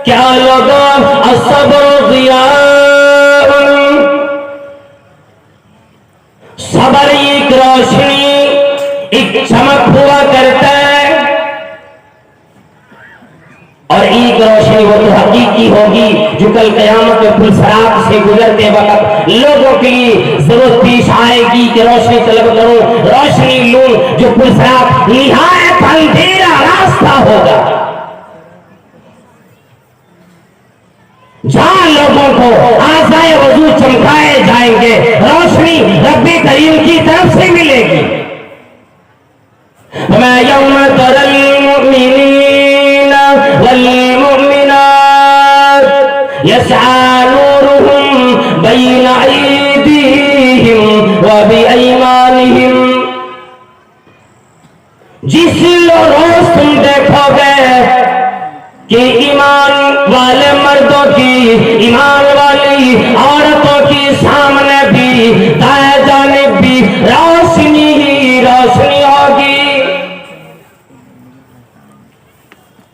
क्या लगा अस्सब्र ज़ियाउन, सबर एक रोशनी, एक चमक हुआ करता है, और एक रोशनी वो तो हकीकी होगी जो कल क़यामत में पुलसरात से गुजरते वक्त लोगों के लिए जरूरत पेश आएगी कि रोशनी तलब करो, रोशनी लूं, जो पुलसरात निहायत अंधेरा रास्ता होगा, जहां लोगों को आज़ाए वजू चमकाए जाएंगे, रोशनी रब्बे करीम की तरफ से मिलेगी। मैं यौम तरल मुमिनीना वल मुमिनात यस्आ नूरुहुम बैना अयदीहिम व बिअयमानिहिम, जिस रोज तुम देखोगे कि ईमान वाले मर्दों की, ईमान वाली औरतों की सामने भी दाएं जानिब भी रोशनी ही रोशनी होगी।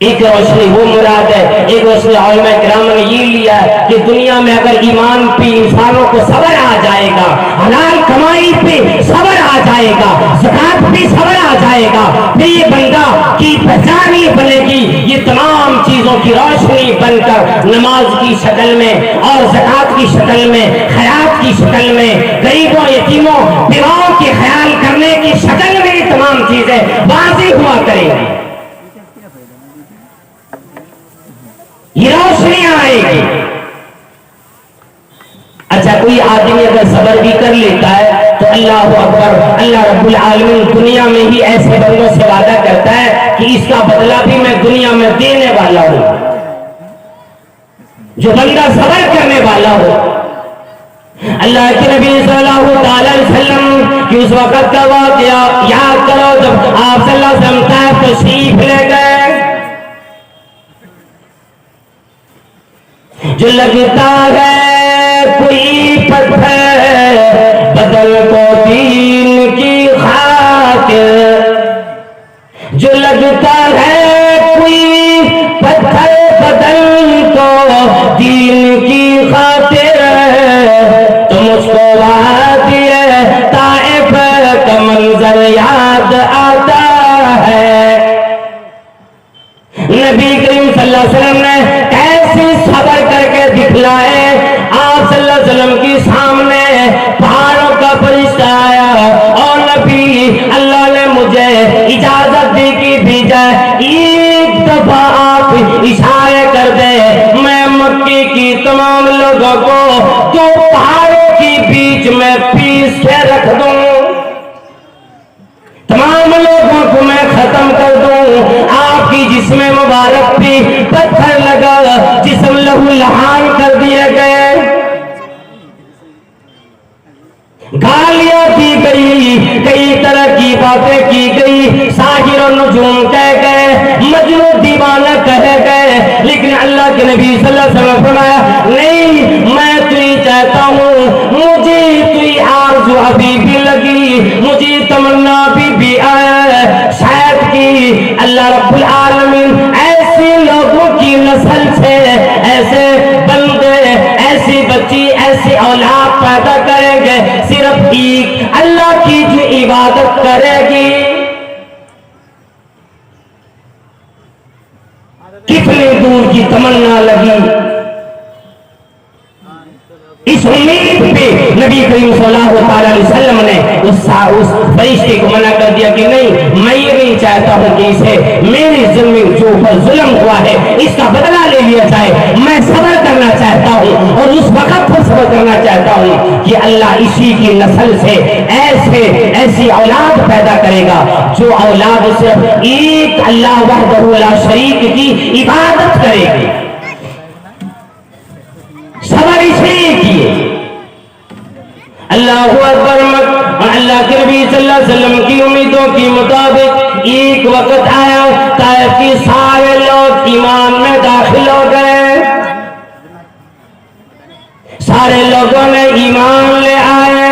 एक रोशनी वो मुराद है, एक रोशनी उलमा किराम ने ये लिया कि दुनिया में अगर ईमान पे इंसानों को सबर आ जाएगा, हलाल कमाई पे सबर आ जाएगा, ज़कात पे सबर आ जाएगा, फिर ये बंदा की पहचान ही बनेगी। ये तमाम चीजों की रोशनी बनकर नमाज की शक्ल में और ज़कात की शक्ल में, खैरात की शक्ल में, गरीबों यतीमों विधवाओं के ख्याल करने की शक्ल में ये तमाम चीजें वाज़ेह हुआ करेंगी। ये रोशनी आएगी। अच्छा, कोई आदमी अगर सबर भी कर लेता है तो अल्लाह अकबर, अल्लाह रब्बुल आलमीन दुनिया में ही ऐसे बंदों से वादा करता है कि इसका बदला भी मैं दुनिया में देने वाला हूं। जो बंदा सबर करने वाला हो, अल्लाह के नबी सल्लल्लाहु अलैहि वसल्लम की उस वक्त का वाक़या याद करो जब आप सल्लल्लाहु अलैहि वसल्लम तैफ तशरीफ ले गए। जो लगता है कोई पत्थर बदल को दीन की खातिर, जो लगता है कोई पत्थर बदल को दीन की खातिर, तो मुझको वादी ताइफ का मंजर याद आता है। नबी करीम सल्लल्लाहु अलैहि वसल्लम ने कैसे सबर करके दिखलाए। आप सल्लल्लाहु अलैहि वसल्लम के सामने पहाड़ों का फरिश्ता आया और नबी अल्लाह ने मुझे इजाजत दी कि भेजा, एक दफा आप इशारे कर दे, मैं मक्के की तमाम लोगों को दो पहाड़ों के बीच में पीस के रख दूं, तमाम लोगों को मैं खत्म कर दूं। आपकी जिस्म मुबारक पे पत्थर लगा, जिस्म लहू लहान कर दिए गए, गालियां दी गई, कई तरह की बातें की गई, साहिर और नजूम कह गए, मजनू दीवाना कह गए, लेकिन अल्लाह के नबी सल्लल्लाहु अलैहि वसल्लम फरमाया नहीं, मैं तुझे चाहता हूँ, मुझे तुझे आरज़ू अभी भी लगी, मुझे तमन्ना भी आया, शायद कि अल्लाह रब्बुल आलमीन ऐसे लोगों की नस्ल से ऐसे बंदे, ऐसी बच्ची, ऐसी औलाद पैदा करेंगे सिर्फ एक अल्लाह की जो इबादत करेगी। कितनी दूर की तमन्ना लगी। इस उम्मीद पे नबी करीम सल्लल्लाहु अलैहि वसल्लम ने उस फरिश्ते को मना कर दिया कि नहीं, मैं ये नहीं चाहता हूँ कि इसे मेरे ज़मीन जो ऊपर जुल्म हुआ है इसका बदला ले लिया जाए। मैं सब्र करना चाहता हूँ और उस वक्त पर सब्र करना चाहता हूँ कि अल्लाह इसी की नस्ल से ऐसी औलाद पैदा करेगा जो औलाद सिर्फ एक अल्लाह वहदहू ला शरीक की इबादत करेगी। सबर इसलिए किए। अल्लाहु अकबर। और अल्लाह के नबी सल्लल्लाहु अलैहि वसल्लम की उम्मीदों के मुताबिक एक वक्त आया, ताइफ के सारे लोग ईमान में दाखिल हो गए, सारे लोगों ने ईमान ले आए।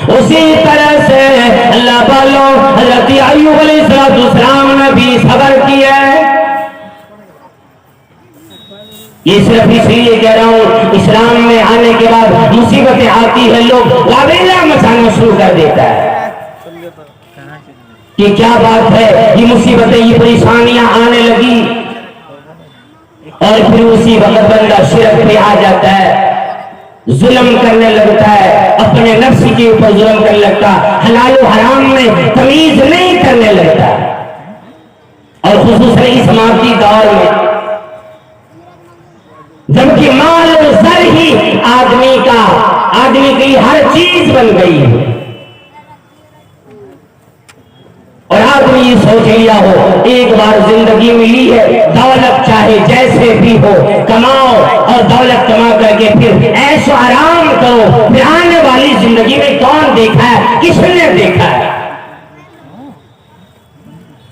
उसी तरह से अल्लाह वालों हज़रत अय्यूब अलैहिस्सलाम ने भी सबर किया। ये सिर्फ इसलिए कह रहा हूं, इस्लाम में आने के बाद मुसीबतें आती है, लोग वावेला मचाना शुरू कर देता है कि क्या बात है, ये मुसीबतें, ये परेशानियां आने लगी, और फिर उसी वक्त बंदा शिरक पे आ जाता है, जुल्म करने लगता है, अपने नफ्स के ऊपर जुल्म करने लगता, हलाल और हराम में तमीज नहीं करने लगता। और खुसूसन इस मादी दौर में जबकि माल और सर ही आदमी की हर चीज बन गई है, और आदमी ये सोच लिया हो एक बार जिंदगी मिली है, दौलत चाहे जैसे भी हो कमाओ, और दौलत कमा करके फिर ऐशो आराम करो, फिर आने वाली जिंदगी में कौन देखा है, किसने देखा है।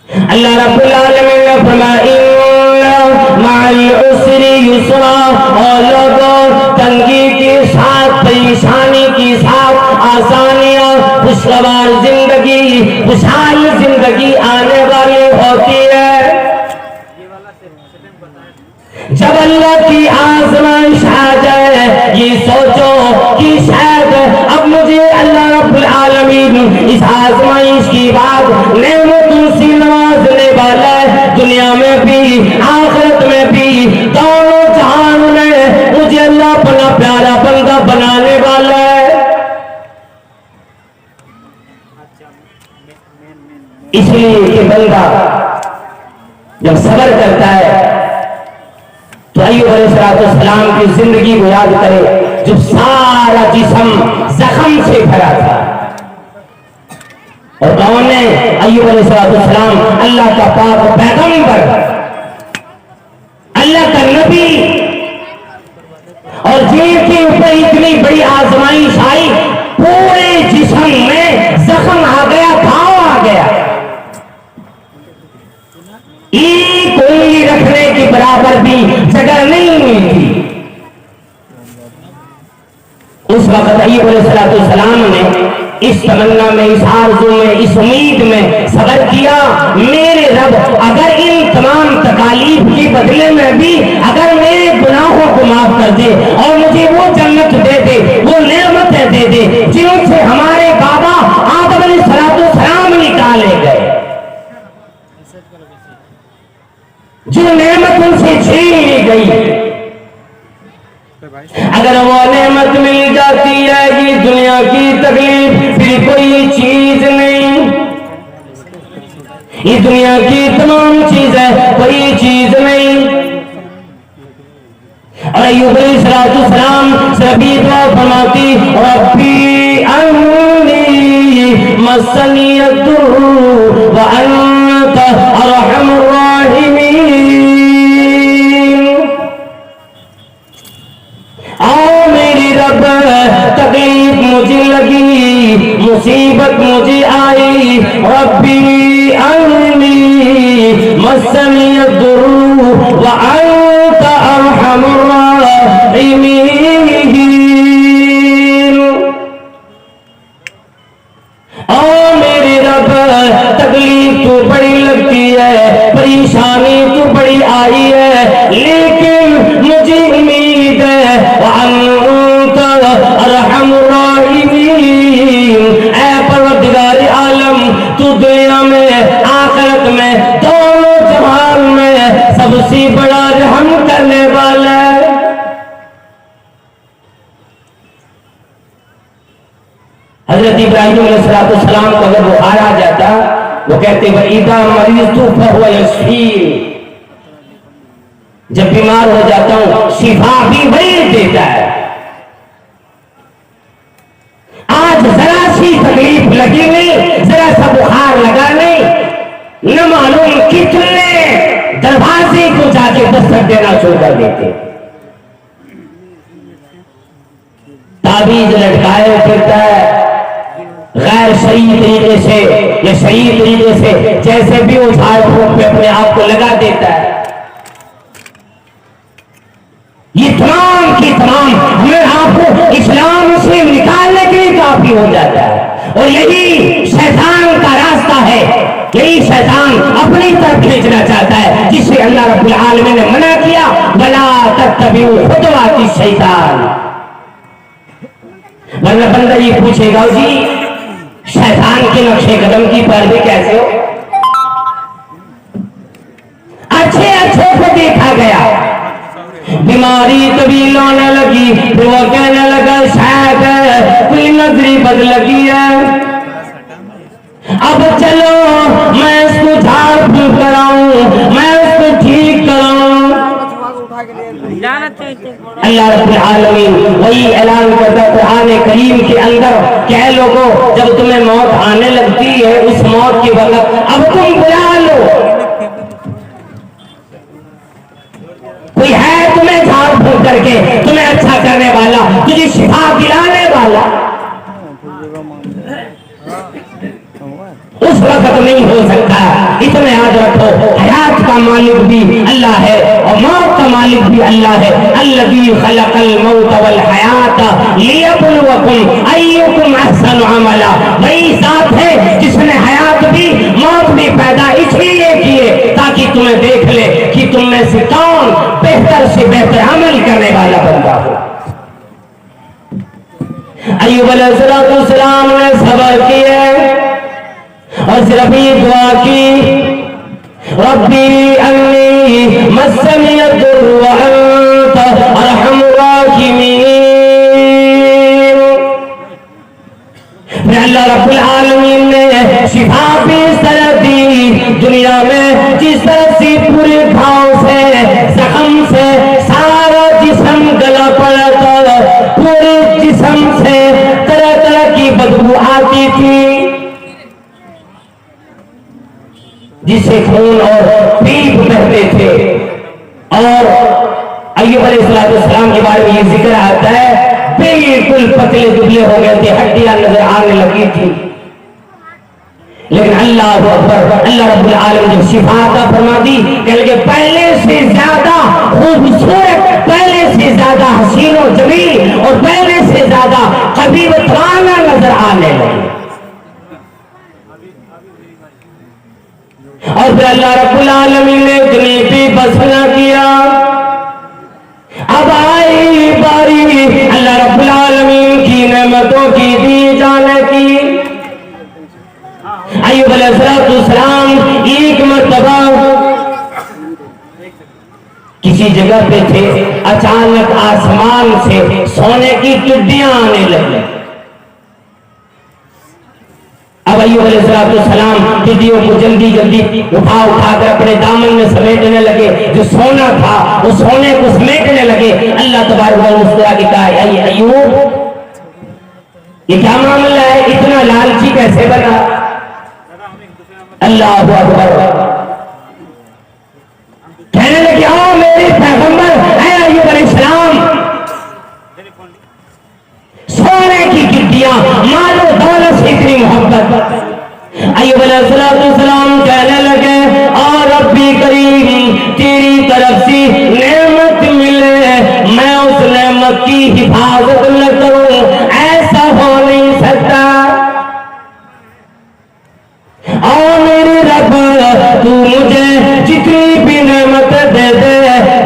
अल्लाह रब्बुल आलमीन ने फरमाया मअल उसरी युसरा, और लोगों तंगी के साथ, परेशानी के साथ आसानियां, खुशगवार जिंदगी, खुशहाल जिंदगी आने वाली होती है। जब अल्लाह की आज़माइश आ जाए, ये सोचो कि शायद अब मुझे अल्लाह रब्बुल आलमीन इस आज़माइश की बात नेमतों से नवाजने वाला है, दुनिया में भी आखिरत में भी, दोनों जहान में मुझे अल्लाह अपना प्यारा बंदा बनाने वाला है। इसलिए कि बंदा जब सब्र करता है तो अय्यूब अलैहिस्सलाम की जिंदगी को याद करे, जो सारा जिस्म जख्म से भरा था, और कौन ने, अय्यूब अलैहिस्सलाम, अल्लाह का पाक पैगंबर, अल्लाह का नबी, और जिनके ऊपर इतनी बड़ी आजमाइश आई, पूरे जिस्म में जख्म आ गया, घाव आ गया, एक उंगली रखने के बराबर भी जगह नहीं मिलती। उस वक्त अय्यूब अलैहिस्सलाम ने इस तमन्ना में, इस आरज़ू में, इस उम्मीद में सब्र किया, मेरे रब अगर इन तमाम तकालीफ के बदले में भी अगर मेरे गुनाहों को माफ कर दे और मुझे वो जन्नत दे दे, वो नेमतें दे दे जिनसे हमारे बाबा आदम अलैहिस्सलाम निकाले गए, जो नेमत उनसे छीन ली गई, अगर वो नेमत मिल जाती है, ये दुनिया की तकलीफ फिर कोई चीज नहीं, ये दुनिया की तमाम चीजें कोई चीज नहीं। और अय्यूब अलैहिस्सलाम सभी दुआ फरमाती, रब्बी अन्नी मस्सनी अद्दुर्रु व अन्ता अरहमुर राहिमीन, आओ मेरी रब तकलीफ मुझे लगी, मुसीबत मुझे आई, रब्बी अन्नी मस्सनी अद्दुर्रु व अन्ता अरहमुर राहिमीन, आओ मेरी रब तकलीफ तो बड़ी लगती है, परेशानी तो बड़ी आई है, लेकिन मुझे उम्मीद है अन्ता अरहमुर राहिमीन, ऐ परवरदिगार आलम तू दुनिया में आखिरत में दोनों जहान में सबसे बड़ा रहम करने वाला है। हजरत इब्राहिम अलैहिस्सलाम को अगर बुखार आ जाता, वो कहते इदा मरीज़तु फहुवा यशफीन, जब बीमार हो जाता हूं शिफा भी वही देता है। आज जरा सी तकलीफ लगी नहीं, जरा सा बुखार लगा नहीं, न मालूम कितने दरवाजे को जाके दस्तक देना शुरू कर देते, ताबीज लटकाए फिरता है गैर सही तरीके से या सही तरीके से, जैसे भी वो झाड़ फूक पे अपने आप को लगा देता है। ये तमाम की तमाम हमें आपको इस्लाम से निकालने के लिए काफी हो जाता है, और यही शैतान का रास्ता है, यही शैतान अपनी तरफ खींचना चाहता है, जिसे अल्लाह रब्बुल आलमीन ने मना किया, वला तभी खुतवाती शैतान। वरना बंदा ये पूछेगा जी शैतान के नक्शे कदम की पैरवी कैसे हो? अच्छे अच्छे को देखा गया, बीमारी कभी लाने लगी, फिर वो कहने लगा शायद कोई नजरी बद लगी है, अब चलो मैं इसको झाड़ फूक कराऊं, मैं इसको ठीक कराऊं। अल्लाह रब्बुल आलमीन वही ऐलान करता कुरान करीम के अंदर, क्या लोगों जब तुम्हें मौत आने लगती है उस मौत के वक्त अब तुम बुला लो, कोई है तुम्हें झाड़ फूक करके तुम्हें अच्छा करने वाला, तुझे शिफा दिलाने वाला, उस वक्त नहीं हो सकता। इतना याद रखो, हयात का मालिक भी अल्लाह है और मौत का मालिक भी अल्लाह है। अल्लज़ी खलक़ल मौत वल हयात लियब्लुवकुम अय्युकुम अहसनु अमला, वही साथ है जिसने हयात भी मौत भी पैदा इसलिए किए ताकि तुम्हें देख ले कि तुम में से कौन बेहतर से बेहतर अमल करने वाला बंदा हो। अय्यूब अलैहिस्सलाम ने सब्र किया और सिर्फ ये दुआ की, रब्बी अन्नी मस्सनी अद्दुर्र व अंत अरहमुर राहिमीन। अल्लाह रब्बुल आलमीन ने शिफा भी इस तरह दी, दुनिया में जिस तरह से पूरे घाव से जख्म से सारा जिस्म गला पड़ा था, पूरे जिस्म से तरह तरह की बदबू आती थी जिससे खून और पीप बहते थे। और अय्यूब अलैहिस्सलाम के बारे में ये जिक्र आता है बिल्कुल पतले दुबले हो गए थे, हड्डियां नजर आने लगी थी, लेकिन अल्लाह अकबर, अल्लाह रब्बुल आलमीन ने शिफा अता फरमा दी। कह लगे पहले से ज्यादा खूबसूरत, पहले से ज्यादा हसीन और जमील और पहले से ज्यादा कबीबताना नजर आने लगे। और फिर अल्लाह रब्बुल आलमीन ने इतनी भी बस न किया, अब आई बारी अल्लाह रब्बुल आलमीन की नेमतों की दी जाने की। अय्यूब अलैहिस्सलाम एक मर्तबा किसी जगह पे थे, अचानक आसमान से सोने की टिड्डियां आने लगी। अब अय्यूब अलैहिस्सलाम टिड्डियों को जल्दी जल्दी उठा कर अपने दामन में समेटने लगे, जो सोना था वो सोने को समेटने लगे। अल्लाह तबारक व तआला की कहा, अय्यूब ये क्या मामला है, इतना लालची कैसे बना? अल्लाह अकबर, कहने लगे आओ मेरे पैगंबर है अय्यूब अलैहिस्सलाम, सोने की टिड्डियां मालो दौलत से इतनी मोहब्बत। अय्यूब अलैहिस्सलाम कहने लगे और रब्बी करीम तेरी तरफ से नेमत मिले, मैं उस नेमत की हिफाजत न करूं, ऐसा हो नहीं सकता। और मेरे रब तू मुझे जितनी भी नेमत दे दे,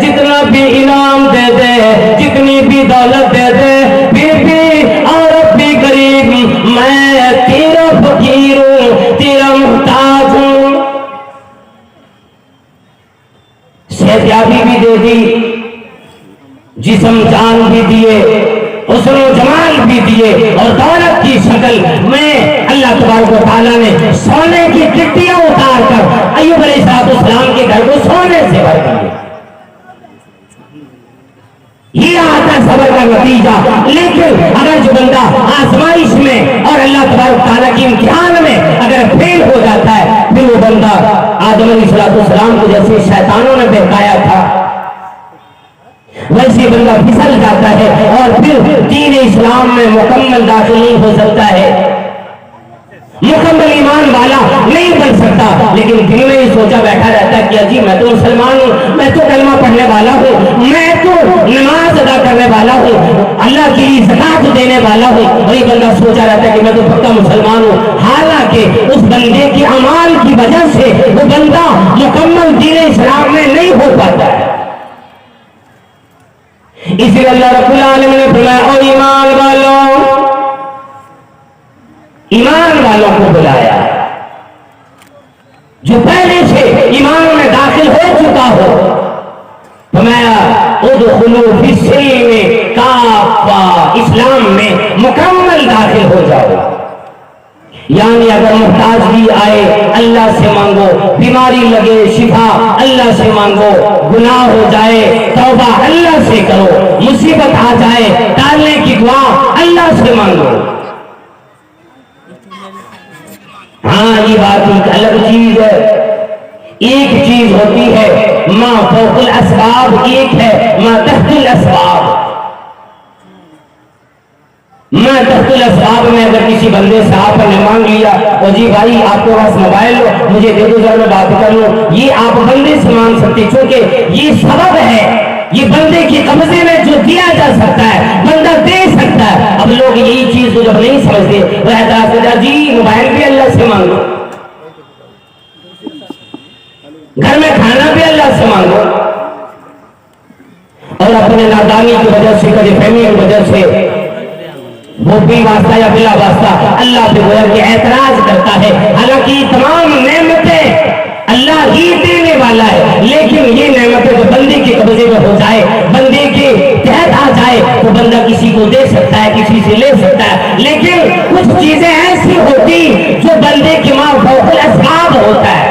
जितना भी इनाम दे दे, जितनी भी दौलत दे दे, फिर भी और रब्बी करीब मैं तेरा फकीर हूं, तेरा मुहताज हूं। सेहतयाबी भी दे दी, जिस्म जान भी दिए, हुस्न व जमाल भी दिए और दौलत की शक्ल में अल्लाह तबारक व तआला ने सोने की टिड्डियां उतार कर अय्यूब अलैहिस्सलाम के घर को सोने से भर दिया। ये आता सब्र का नतीजा। लेकिन अगर जो बंदा आजमाइश में और अल्लाह तबारक व तआला के इम्तिहान में अगर फेल हो जाता है, फिर वो बंदा आदम अलैहिस्सलाम को जैसे शैतानों ने बहकाया था वैसे बंदा फिसल जाता है और फिर दीन इस्लाम में मुकम्मल दाखिल नहीं हो सकता है, मुकम्मल ईमान वाला नहीं बन सकता। लेकिन दिल में ही सोचा बैठा रहता है कि अजी मैं तो मुसलमान हूँ, मैं तो कलमा पढ़ने वाला हूँ, मैं तो नमाज अदा करने वाला हूँ, अल्लाह के लिए ज़कात देने वाला हूँ, और ये बंदा सोचा रहता है कि मैं तो पक्का मुसलमान हूँ। हालांकि उस बंदे के अमाल की वजह से वो बंदा मुकम्मल दीन इस्लाम में नहीं हो पाता है। इसलिए अल्लाह रब्बुल आलमीन ने फरमाया ओ ईमान वालों को बुलाया जो पहले से ईमान में दाखिल हो चुका हो। फरमाया उदखुलू फिस्सिल्म काफ़ा, इस्लाम में मुकम्मल दाखिल हो जाओ। यानी अगर मुहताजगी आए अल्लाह से मांगो, बीमारी लगे शिफा अल्लाह से मांगो, गुनाह हो जाए तौबा अल्लाह से करो, मुसीबत आ जाए टालने की दुआ अल्लाह से मांगो। हाँ, ये बात एक अलग चीज है। एक चीज होती है माँ फौकुल असबाब, एक है माँ तहतुल असबाब। माँ तहतुल असबाब में अगर किसी बंदे से आपने मांग लिया और जी भाई आपके पास मोबाइल लो, मुझे दे दो जरा मैं बात कर लूं, ये आप बंदे से मांग सकते, क्योंकि ये सबब है, ये बंदे के कब्जे में जो दिया जा सकता है बंदा दे सकता है। अब लोग यही चीज को जब नहीं समझते वह एतराज करता जी मोबाइल भी अल्लाह से मांगो, घर में खाना भी अल्लाह से मांगो, और अपने नादानी की वजह से, कभी फहमी की वजह से वो भी वास्ता या बिला वास्ता अल्लाह पे गुजर के ऐतराज करता है। हालांकि तमाम नेमतें अल्लाह ही देने वाला है, लेकिन ये नेमतें जो बंदे के कब्जे में हो जाए, बंदे के तहत आ जाए तो बंदा किसी को दे सकता है, किसी से ले सकता है, लेकिन कुछ चीजें ऐसी होती जो बंदे के माँ फौकुल असबाब होता है,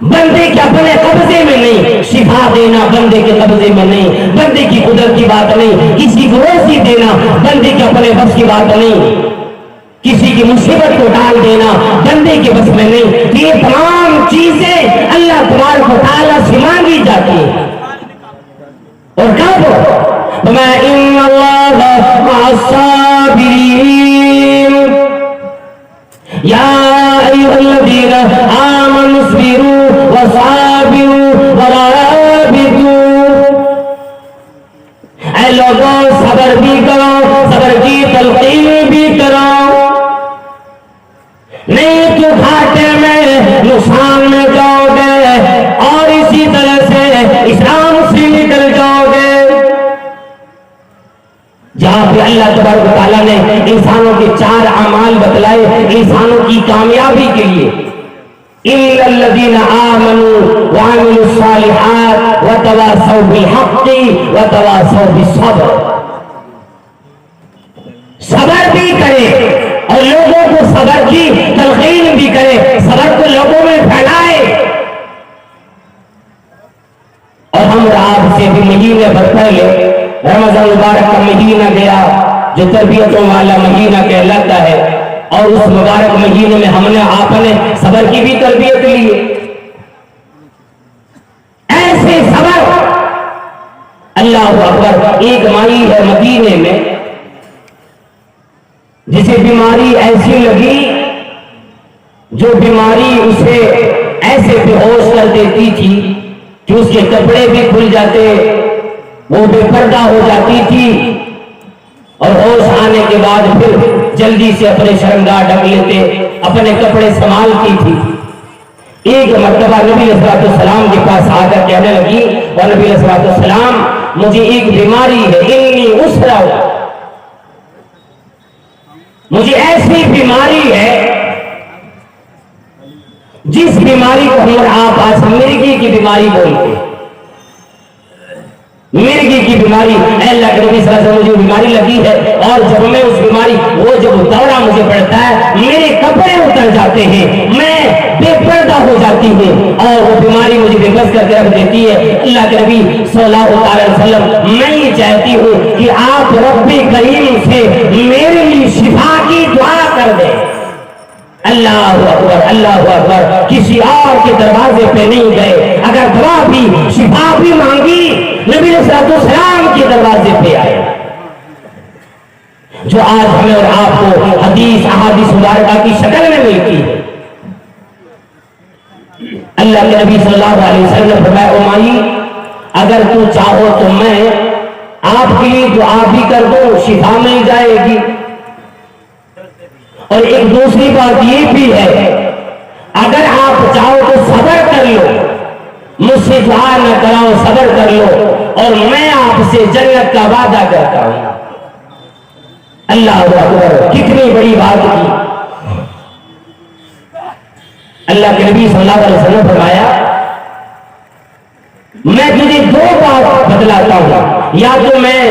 बंदे के अपने कब्जे में नहीं। शिफा देना बंदे के कब्जे में नहीं, बंदे की कुदरत की बात नहीं। किसी को रोजी देना बंदे के अपने बस की बात नहीं, किसी की मुसीबत को डाल देना बंदे के बस में नहीं। ये तमाम चीजें अल्लाह तबारक व तआला से मांगी जाती है। और कब मैं इन्नल्लाह मअस-साबिरीन या अय्युहल्लज़ीना आमनुस्बिरू वसाबिरू वराबितू, ऐ लोगों सब्र भी करो, सब्र की तलकीन भी करो, नहीं तो घाटे में नुकसान में जाओगे और इसी तरह से इस्लाम से निकल जाओगे। जहां पे अल्लाह तबारक व तआला ने इंसानों के 4 अमाल बतलाए इंसानों की कामयाबी के लिए, इन्नल्लज़ीना आमनू व अमिलुस्सालिहात व तवासौ बिल हक़्क़ि व तवासौ बिस्सब्र। सब्र भी करे और लोगों को सब्र की तलकीन भी करे, सब्र को लोगों में फैलाए। और हम रात से भी महीने भर पहले रमजान मुबारक का महीना गया जो तरबियतों वाला महीना कहलाता है, और उस मुबारक महीने में हमने आपने सब्र की भी तरबियत ली। ऐसे सब्र अल्लाह अकबर। एक माई है मदीने में जिसे बीमारी ऐसी लगी जो बीमारी उसे ऐसे बेहोश कर देती थी कि उसके कपड़े भी खुल जाते, वो बेपर्दा हो जाती थी, और होश आने के बाद फिर जल्दी से अपने शर्मगाह ढक लेते, अपने कपड़े संभालती थी। एक मर्तबा नबी अलैहिस्सलाम के पास आकर कहने लगी, और नबी अलैहिस्सलाम मुझे एक बीमारी है, इन्नी उसरा, मुझे ऐसी बीमारी है जिस बीमारी को हम आप आज मिर्गी की बीमारी बोलते हैं। मिर्गी की बीमारी, अल्लाह के नबी सल्लल्लाहु अलैहि वसल्लम मुझे बीमारी लगी है, और जब मैं उस बीमारी, वो जब दौरा मुझे पड़ता है मेरे कपड़े उतर जाते हैं, मैं बेपर्दा हो जाती हूँ, और वो बीमारी मुझे बेबस करके रख देती है। अल्लाह के नबी सल्लल्लाहु अलैहि वसल्लम, मैं ये चाहती हूँ कि आप रब्बे करीम से मेरे लिए शिफा की दुआ कर दें। अल्लाह अकबर, अल्लाह अकबर। किसी और के दरवाजे पे नहीं गए, अगर दुआ भी शिफा भी मांगी नबी सल्लल्लाहु के दरवाजे पे आए। जो आज हमें और आपको हदीस अहादीस मुबारका की शक्ल में मिलती है। अल्लाह के नबी सल्लल्लाहु अलैहि वसल्लम ने फरमाया, ओ माई अगर तू चाहो तो मैं आपके लिए दुआ भी कर दूं, शिफा मिल जाएगी। और एक दूसरी बात ये भी है, अगर आप चाहो तो सब्र कर लो, मुझसे दुआ न कराओ, सब्र कर लो, और मैं आपसे जन्नत का वादा करता हूं। अल्लाह अकबर, कितनी बड़ी बात की। अल्लाह के नबी सल्लल्लाहु अलैहि वसल्लम फरमाया, मैं तुझे दो बात बतलाता हूं, या तो मैं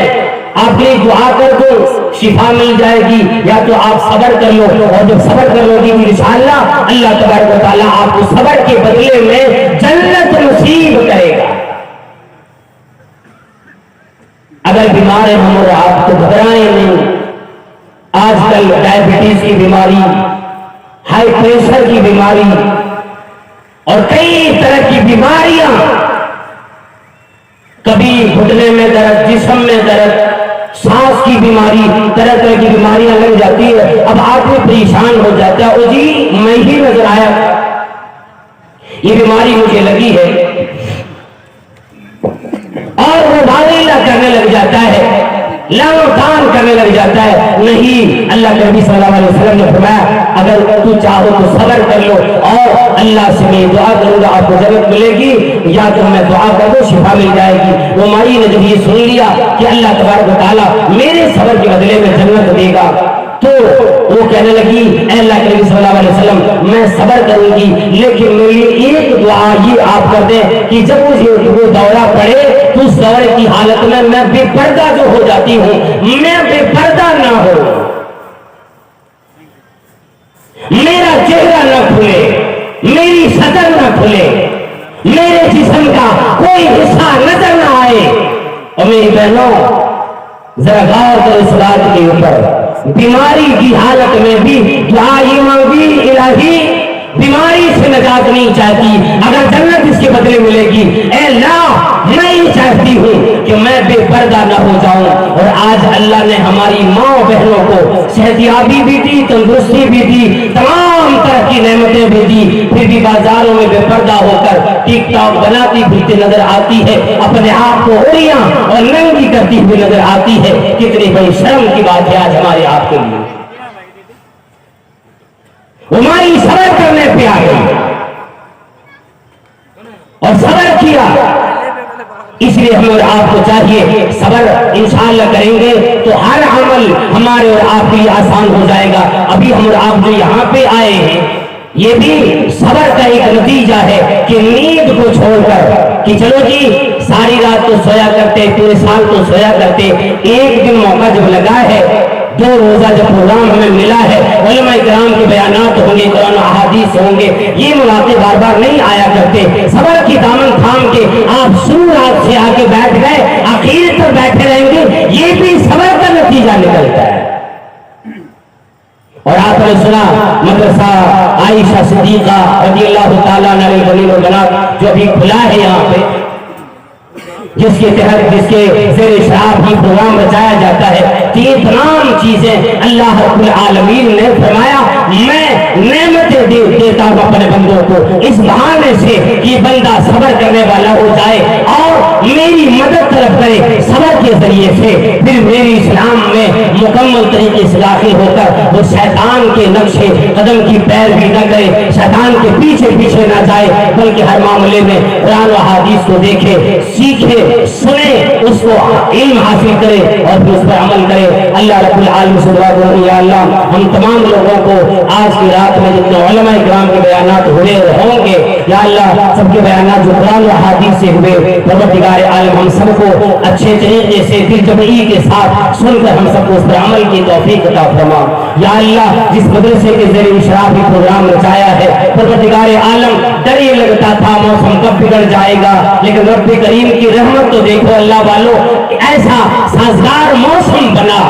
आपने दुआ कर दो शिफा मिल जाएगी, या तो आप सब्र कर लो, और जब सब्र कर लोगी इंशाअल्लाह अल्लाह तबारक व तआला आपको सब्र के बदले में जन्नत नसीब करेगा। अगर बीमार है हम और आप तो घबराएं नहीं। आजकल डायबिटीज की बीमारी, हाई प्रेशर की बीमारी और कई तरह की बीमारियां, कभी घुटने में दर्द, जिस्म में दर्द, सांस की बीमारी, तरह तरह की बीमारियां लग जाती है। अब आदमी परेशान हो जाता है, ओ जी मैं ही नजर आया, ये बीमारी मुझे लगी है, और वो वादा करने लग जाता है, लानतान करने लग जाता है। नहीं, अल्लाह के नबी सल्लल्लाहु अलैहि वसल्लम ने फरमाया, अगर तू चाहो तो सब्र कर लो और अल्लाह से मैं दुआ करूंगा आपको जन्नत मिलेगी, या तो मैं दुआ कर दो शिफा मिल जाएगी। वो माई ने जब ये सुन लिया कि अल्लाह तबारक व तआला मेरे सब्र के बदले में जन्नत देगा, तो वो कहने लगी, अल्लाह के नबी सल्लल्लाहु अलैहि वसल्लम मैं सब्र करूंगी, लेकिन मेरी एक दुआ ये आप कर दें कि जब मुझे वो दौरा पड़े तो उस दौरे की हालत में मैं बेपर्दा जो हो जाती हूं, मैं बेपर्दा ना हो, मेरा चेहरा न खुले, मेरी सदर न खुले, मेरे जिस्म का कोई हिस्सा नजर न आए। और मेरी बहनों जरा गौर करो इस बात के ऊपर, बीमारी की हालत में भी दुआ ये मांगी, इलाही बीमारी से नजात नहीं चाहती, अगर जन्नत इसके बदले मिलेगी, ए अल्लाह मैं ये चाहती हूँ कि मैं बेपर्दा न हो जाऊं। और आज अल्लाह ने हमारी माँ बहनों को सेहतियाबी भी दी, तंदुरुस्ती भी दी, तमाम तरह की नेमतें भी दी, फिर भी बाजारों में बेपर्दा होकर टिकटॉक बनाती फिरती नजर आती है, अपने आप को ओरियां और नंगी करती हुई नजर आती है। कितनी बड़ी शर्म की बात है आज हमारे आपके लिए। हमारी सब्र करने पे आ गई और सब्र किया, इसलिए हम और आपको चाहिए सब्र इंशाअल्लाह करेंगे तो हर अमल हमारे और आपके लिए आसान हो जाएगा। अभी हम और आप जो यहाँ पे आए हैं, ये भी सब्र का एक नतीजा है कि नींद को छोड़कर कि चलो जी सारी रात तो सोया करते, पूरे साल तो सोया करते, एक दिन मौका जब लगा है, 2 रोजा जब प्रोग्राम हमें मिला है, उलमा इकराम के बयानात होंगे, कुरान अहादीस होंगे, ये मुलाकातें बार बार नहीं आया करते। सब्र की दामन थाम के आप शुरू रात से आके बैठ गए, आखिर तक बैठे रहेंगे, ये भी सब्र का नतीजा निकलता है। और आपने सुना मदरसा आयशा सिद्दीका रज़ियल्लाहु ताला अन्हा जो अभी खुला है यहाँ पे, जिसके तहत जिसके ज़ेरे शराब ही प्रोग्राम बचाया जाता है, तो ये तमाम चीजें अल्लाह रब्बुल आलमीन ने फरमाया मैं नेमतें देता हूं अपने बंदों को, इस बहाने से कि बंदा सब्र करने वाला हो जाए और मेरी मदद तरफ करे सब्र के जरिए से, फिर मेरी इस्लाम में मुकम्मल तरीके से दाखिल होकर वो शैतान के नक्शे कदम की पैरवी न करे, शैतान के पीछे पीछे न जाए, बल्कि हर मामले में कुरान और हदीस को देखे, सीखे, सुने, उसको इल्म हासिल करे और फिर उस पर अमल करे। अल्लाह रब्बुल आलमीन से दुआ करूं, या अल्लाह हम तमाम लोगों को आज की रात में जितने उलमा इकराम के बयानात हुए होंगे, या अल्लाह सबके बयानात जो कुरान और हदीस से हुए, परवरदिगार आलम हम सबको अच्छे तरीके से दिलजमई के साथ सुनकर हम सबको उस पर अमल की तौफीक अता फरमा। या अल्लाह जिस मदरसे के जरिए शराबी प्रोग्राम रचाया है, परवरदिगार आलम डर ये लगता था मौसम कब बिगड़ जाएगा, लेकिन रब्ब करीम की रहमत तो देखो अल्लाह वालों, ऐसा साजगार मौसम बना,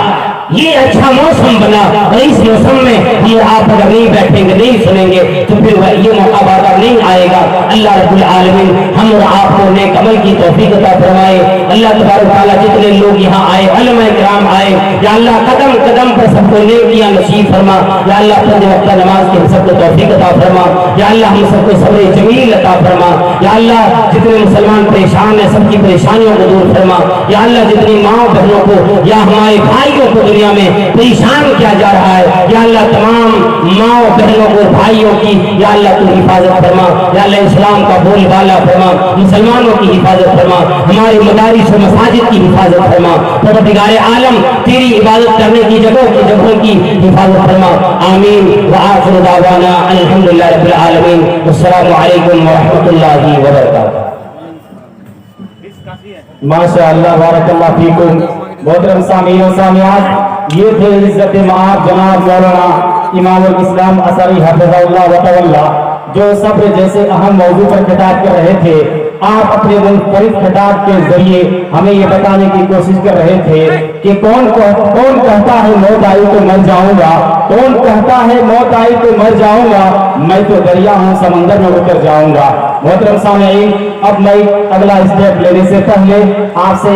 ये अच्छा मौसम बना, और इस मौसम में हम आप अगर नहीं बैठेंगे, नहीं सुनेंगे, तो फिर ये मौका बार बार नहीं आएगा। अल्लाह रब्बुल आलमीन हम और आपको नेक अमल की तौफीक अता फरमाए। अल्लाह तबारक तआला जितने लोग यहाँ आए, उलमा इकराम आए, या अल्लाह कदम कदम पर सबको नेकियां नसीब फरमा। या अल्लाह अपने वक्त नमाज की हम सबको तौफीक अता फरमा। या अल्लाह हम सबको सब्र जमील अता फरमा। या अल्लाह जितने मुसलमान परेशान है, सबकी परेशानियों को दूर फरमा। या अल्लाह जितनी माँ बहनों को या हमारे भाइयों को दुनिया में परेशान किया जा रहा है, या अल्लाह तमाम माँ बहनों को, भाइयों की या अल्लाह तू हिफाजत फरमा। या अल्लाह इस्लाम का बोलबाला फरमा। मुसलमानों की हिफाजत फरमा, हमारे मदारिस और मसाजिद की हिफाजत फरमा, परवरदिगार आलम तेरी इबादत करने की जगहों की हिफाजत फरमा। आमीन व आखिर दावाना अल्हम्दुलिल्लाह रब्बिल आलमीन। अस्सलामु अलैकुम व रहमतुल्लाहि व बरकातहू। माशाअल्लाह बारकल्लाह फीकुम। मोहतरम सामीन और सामियात, ये थे इज्जत माब जनाब मौलाना इमामुल इस्लाम असरी हफ़िज़हुल्लाह व तवल्ला, जो सब्र जैसे अहम मौजू पर खिताब कर रहे थे। आप अपने मुनफरिद खिताब के जरिए हमें ये बताने की कोशिश कर रहे थे कि कौन कहता है मौत आई तो मर जाऊंगा, कौन कहता है मौत आई तो मर जाऊंगा, मैं तो दरिया हूँ समंदर में उतर जाऊंगा। मोहतरम सामीन, अब मैं अगला स्टेप लेने से पहले आपसे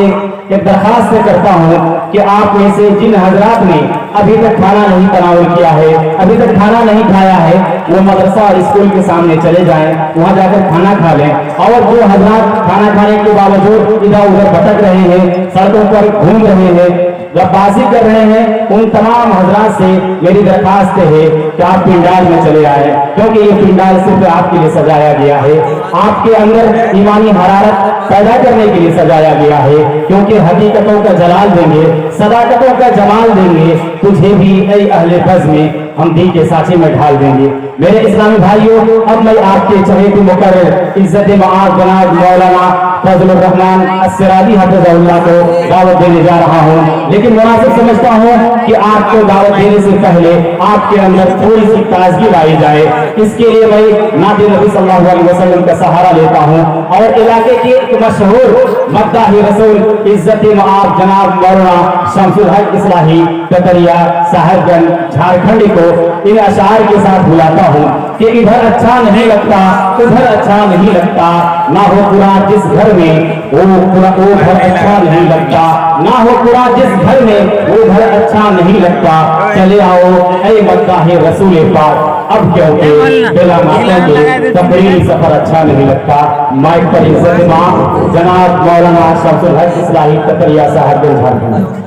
एक दरखास्त करता हूँ कि आप में से जिन हजरात ने अभी तक खाना नहीं तनावुल किया है, अभी तक खाना नहीं खाया है, वो मदरसा और स्कूल के सामने चले जाएं, वहां जाकर खाना खा लें। और जो हजरात खाना खाने के बावजूद इधर उधर भटक रहे हैं, सड़कों पर घूम रहे हैं, गब्बासी कर रहे हैं, उन तमाम हजरात से मेरी दरखास्त है कि आप पिंडाल में चले आए, क्योंकि ये पिंडाल सिर्फ आपके लिए सजाया गया है, आपके अंदर ईमानी हरारत पैदा करने के लिए सजाया गया है, क्योंकि हकीकतों का जलाल देंगे, सदाकतों का जमाल देंगे, तुझे भी ऐ अहले फज़ में हम दी के साँचे में ढाल देंगे। मेरे इस्लामी भाइयों, अब मैं आपके चहेते मुकर्रर इज्जत माआब जनाब मौलाना फजलुर रहमान अस्सरादी हफ़िज़हुल्लाह को दावत देने जा रहा हूँ। लेकिन मुनासिब समझता हूँ कि आपको दावत देने से पहले आपके अंदर थोड़ी सी ताजगी लाई जाए। इसके लिए मैं नाते नबी सल्लल्लाहु अलैहि वसल्लम का सहारा लेता हूँ और इलाके के एक मशहूर मद्दाही रसूल इज्जत माआब जनाब मौलाना शमसुल हक इस्लाही कतरिया साहिबगंज झारखंड को इन अशार के साथ बुलाता हूँ कि इधर अच्छा नहीं लगता, उधर अच्छा नहीं लगता, ना हो पूरा जिस घर में वो घर अच्छा नहीं लगता, ना हो पूरा जिस घर में वो घर अच्छा नहीं लगता, चले आओ ऐ मद्दाहे रसूल पाक। अब क्योंकि बिला माता के तकरीरी सफर अच्छा नहीं लगता। माइक पर इज्जत मां जनाब मौलाना शमसुल हक इस्लाही कतरिया साहिबगंज झारखंड।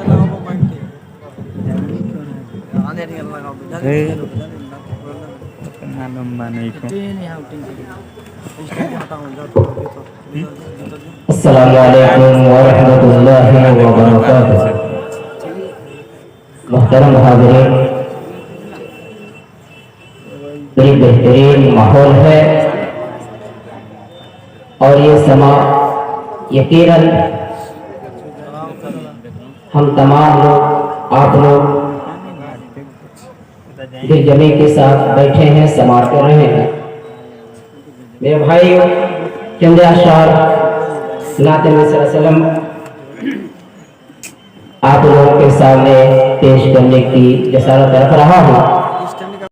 अस्सलामु अलैकुम व रहमतुल्लाहि व बरकातहू। मुहतरम हाज़िरीन, बड़ी बेहतरीन माहौल है और ये समा यकीनन हम तमाम लोग, आप लोग दिल जमी के साथ बैठे हैं, समाज कर रहे हैं। मेरे भाई चंद अशार नाते नबी सल्लल्लाहु अलैहि वसल्लम आप लोगों के सामने पेश करने की जसारत रख रहा हूँ।